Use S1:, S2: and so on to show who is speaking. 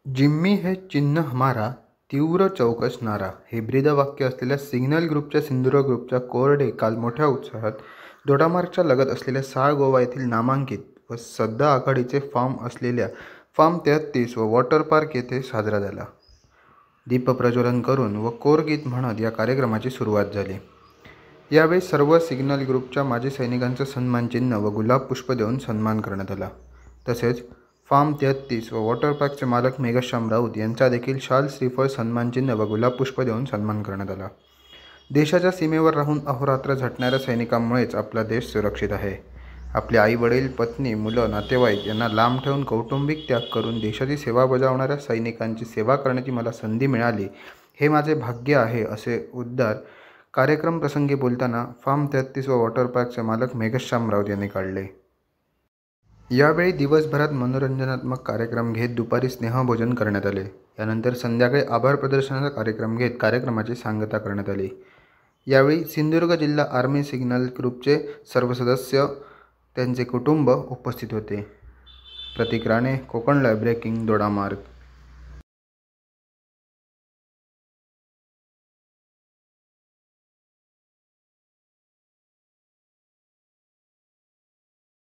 S1: जिम्मी है चिन्ह हमारा, तीव्र चौकस नारा हे ब्रीदवाक्य असलेल्या सिग्नल ग्रुपच्या सिंधुदुर्ग ग्रुपच्या कोर डे काल मोठ्या उत्साहात दोडामार्गच्या लगत असलेल्या साळगोवा येथील नामांकित व सध्या आघाडीचे फार्म असलेल्या फार्म 33 व वॉटर पार्क येथे साजरा झाला. दीपप्रज्वलन करून व कोरगीत म्हणत या कार्यक्रमाची सुरुवात झाली. यावेळी सर्व सिग्नल ग्रुपच्या माजी सैनिकांचा सन्मानचिन्ह व गुलाब पुष्प देऊन सन्मान करण्यात आला. तसेच फार्म 33 व वॉटर पार्कचे मालक मेघश्याम राऊत यांचा देखील शाल, श्रीफळ, सन्मानचिन्ह व गुलाब पुष्प देऊन सन्मान करण्यात आला. देशाच्या सीमेवर राहून अहोरात्र झटणाऱ्या सैनिकांमुळेच आपला देश सुरक्षित आहे. आपले आई वडील, पत्नी, मुलं, नातेवाईक यांना लांब ठेवून कौटुंबिक त्याग करून देशाची सेवा बजावणाऱ्या सैनिकांची सेवा करण्याची मला संधी मिळाली, हे माझे भाग्य आहे, असे उद्गार कार्यक्रम प्रसंगी बोलताना फार्म 33 व वॉटर पार्कचे मालक मेघश्याम राऊत यांनी काढले. यावेळी दिवसभरात मनोरंजनात्मक कार्यक्रम घेत दुपारी स्नेहभोजन करण्यात आले. यानंतर संध्याकाळी आभार प्रदर्शनाचा कार्यक्रम घेत कार्यक्रमाची सांगता करण्यात आली. यावेळी सिंधुदुर्ग जिल्हा आर्मी सिग्नल ग्रुपचे सर्व सदस्य, त्यांचे कुटुंब उपस्थित होते. प्रतीक राणे, कोकण लाईव्ह ब्रेकिंग, दोडामार्ग.